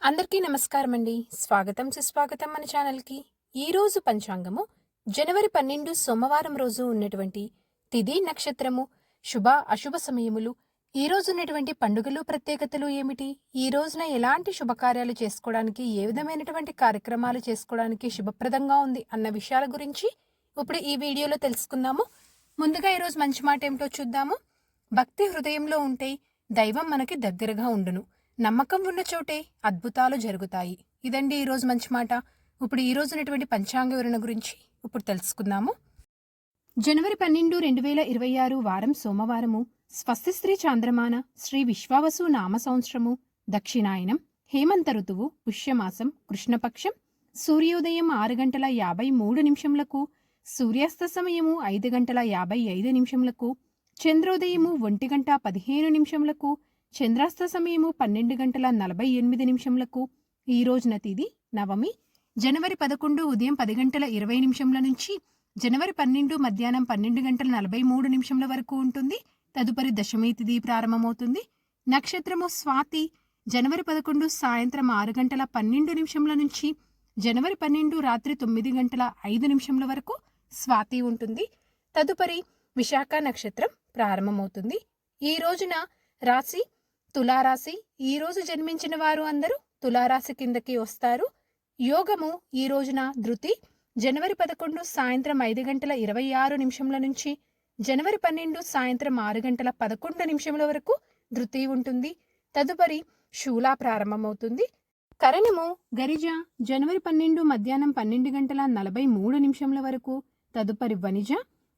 అందరికీ నమస్కారం అండి. స్వాగతం సుస్వాగతం మన ఛానల్కి. ఈరోజు పంచాంగము జనవరి 12 సోమవారం రోజు ఉన్నటువంటి తిథి నక్షత్రము శుభ అశుభ సమయములు, ఈ రోజు ఉన్నటువంటి పండుగలు ప్రత్యేకతలు ఏమిటి, ఈ రోజున ఎలాంటి శుభకార్యాలు చేసుకోవడానికి, ఏ విధమైనటువంటి కార్యక్రమాలు చేసుకోవడానికి శుభప్రదంగా ఉంది అన్న విషయాల గురించి ఇప్పుడు ఈ వీడియోలో తెలుసుకుందాము. ముందుగా ఈరోజు మంచి మాట ఏమిటో చూద్దాము. భక్తి హృదయంలో ఉంటే దైవం మనకి దగ్గరగా ఉండును, నమ్మకం ఉన్న చోటే అద్భుతాలు జరుగుతాయి. ఇదండి ఈరోజు మంచి మాట. ఇప్పుడు ఈ రోజు ఉన్నటువంటి పంచాంగ వివరణ గురించి ఇప్పుడు తెలుసుకుందాము. జనవరి 12, 2026 వారం సోమవారము. స్వస్తి శ్రీ చాంద్రమాన శ్రీ విశ్వావసు నామ సంవత్సరము, దక్షిణాయనం, హేమంత ఋతువు, పుష్యమాసం, కృష్ణపక్షం. సూర్యోదయం 6:53 సూర్యాస్త సమయము 5:55 చంద్రోదయము 1:15 చంద్రాస్త సమయము 12:48 ఈ రోజున తిథి నవమి. జనవరి 11 ఉదయం 10:20 నుంచి జనవరి 12 మధ్యాహ్నం 12:43 వరకు ఉంటుంది. తదుపరి దశమి తిథి ప్రారంభమవుతుంది. నక్షత్రము స్వాతి. జనవరి 11 సాయంత్రం 6:12 నుంచి జనవరి 12 రాత్రి 9:05 వరకు స్వాతి ఉంటుంది. తదుపరి విశాఖ నక్షత్రం ప్రారంభమవుతుంది. ఈ రోజున రాశి తులారాశి. ఈ రోజు జన్మించిన వారు అందరూ తులారాశి కిందకి వస్తారు. యోగము ఈ రోజున ధృతి. జనవరి 11 సాయంత్రం 5:26 నుంచి జనవరి 12 సాయంత్రం 6:11 వరకు ధృతి ఉంటుంది. తదుపరి శూల ప్రారంభమవుతుంది. కరణము గరిజ. జనవరి 12 మధ్యాహ్నం 12:43 వరకు. తదుపరి వనిజ.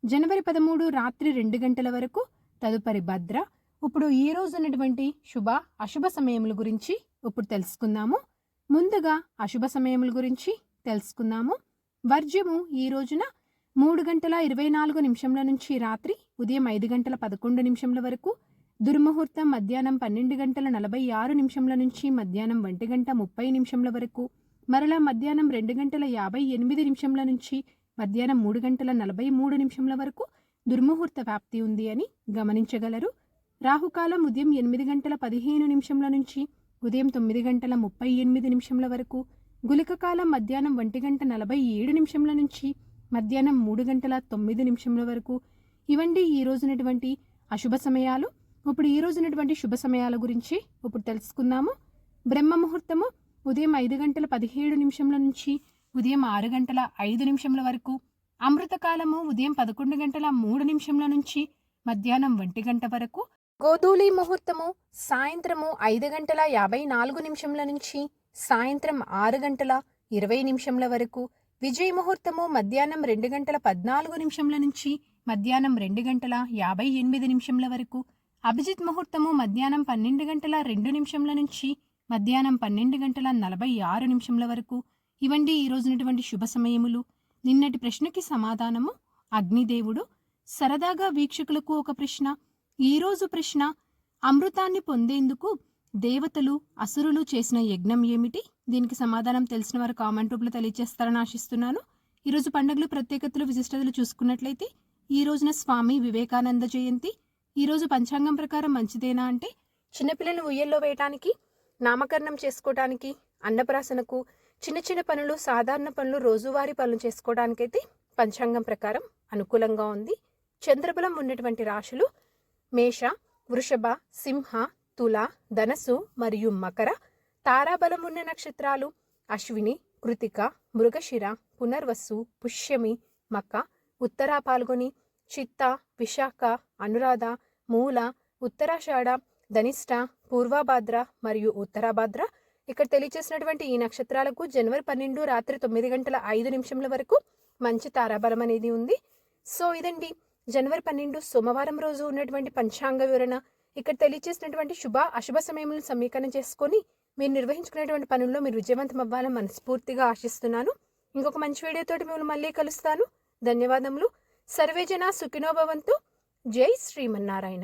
జనవరి 13 రాత్రి 2 గంటల వరకు. తదుపరి భద్ర. ఇప్పుడు ఈ రోజు ఉన్నటువంటి శుభ అశుభ సమయముల గురించి ఇప్పుడు తెలుసుకుందాము. ముందుగా అశుభ సమయముల గురించి తెలుసుకుందాము. వర్జ్యము ఈ రోజున 3:24 నుంచి రాత్రి ఉదయం 5:11 వరకు. దుర్ముహూర్తం మధ్యాహ్నం 12:46 నుంచి మధ్యాహ్నం 1:30 వరకు. మరలా మధ్యాహ్నం 2:58 నుంచి మధ్యాహ్నం 3:43 వరకు దుర్ముహూర్త వ్యాప్తి ఉంది అని గమనించగలరు. రాహుకాలం ఉదయం 8:15 నుంచి ఉదయం 9:38 వరకు. గులిక కాలం మధ్యాహ్నం 1:47 నుంచి మధ్యాహ్నం 3:09 వరకు. ఇవండి ఈ రోజునటువంటి అశుభ సమయాలు. ఇప్పుడు ఈ రోజునటువంటి శుభ సమయాల గురించి ఇప్పుడు తెలుసుకుందాము. బ్రహ్మ ముహూర్తము ఉదయం 5:17 నుంచి ఉదయం 6:05 వరకు. అమృతకాలము ఉదయం 11:03 నుంచి మధ్యాహ్నం 1 గంట వరకు. గోధూళి ముహూర్తము సాయంత్రము 5:54 నుంచి సాయంత్రం 6:20 వరకు. విజయ ముహూర్తము మధ్యాహ్నం 2:14 నుంచి మధ్యాహ్నం 2:58 వరకు. అభిజిత్ ముహూర్తము మధ్యాహ్నం 12:02 నుంచి మధ్యాహ్నం 12:46 వరకు. ఇవండి ఈ రోజునటువంటి శుభ సమయములు. నిన్నటి ప్రశ్నకి సమాధానము అగ్నిదేవుడు. సరదాగా వీక్షకులకు ఒక ప్రశ్న. ఈరోజు ప్రశ్న: అమృతాన్ని పొందేందుకు దేవతలు అసురులు చేసిన యజ్ఞం ఏమిటి? దీనికి సమాధానం తెలిసిన వారు కామెంట్ రూపంలో తెలియజేస్తారని ఆశిస్తున్నాను. ఈరోజు పండుగలు ప్రత్యేకతలు విశిష్టతలు చూసుకున్నట్లయితే ఈ రోజున స్వామి వివేకానంద జయంతి. ఈరోజు పంచాంగం ప్రకారం మంచిదేనా అంటే చిన్నపిల్లలు ఉయ్యల్లో వేయటానికి, నామకరణం చేసుకోవడానికి, అన్నప్రాసనకు, చిన్న చిన్న పనులు, సాధారణ పనులు, రోజువారీ పనులు చేసుకోవడానికైతే పంచాంగం ప్రకారం అనుకూలంగా ఉంది. చంద్రబలం ఉన్నటువంటి రాశులు మేష, వృషభ, సింహ, తుల, ధనస్సు మరియు మకర. తారాబలం ఉన్న నక్షత్రాలు అశ్విని, కృతిక, మృగశిర, పునర్వసు, పుష్యమి, మక, ఉత్తరా పాల్గొని, చిత్త, విశాఖ, అనురాధ, మూల, ఉత్తరాషాఢ, ధనిష్ట, పూర్వభాద్ర మరియు ఉత్తరాభాద్ర. ఇక్కడ తెలియచేసినటువంటి ఈ నక్షత్రాలకు జనవరి 12 రాత్రి 9:05 వరకు మంచి తారాబలం అనేది ఉంది. సో ఇదండి జనవరి 12 సోమవారం రోజు ఉన్నటువంటి పంచాంగ వివరణ. ఇక్కడ తెలియచేసినటువంటి శుభ అశుభ సమయములను సమీకరణ చేసుకొని మీరు నిర్వహించుకునేటువంటి పనుల్లో మీరు విజయవంతం అవ్వాలని మనస్ఫూర్తిగా ఆశిస్తున్నాను. ఇంకొక మంచి వీడియోతోటి మిమ్మల్ని మళ్ళీ కలుస్తాను. ధన్యవాదములు. సర్వేజన సుఖినో భవంతు. జై శ్రీమన్నారాయణ.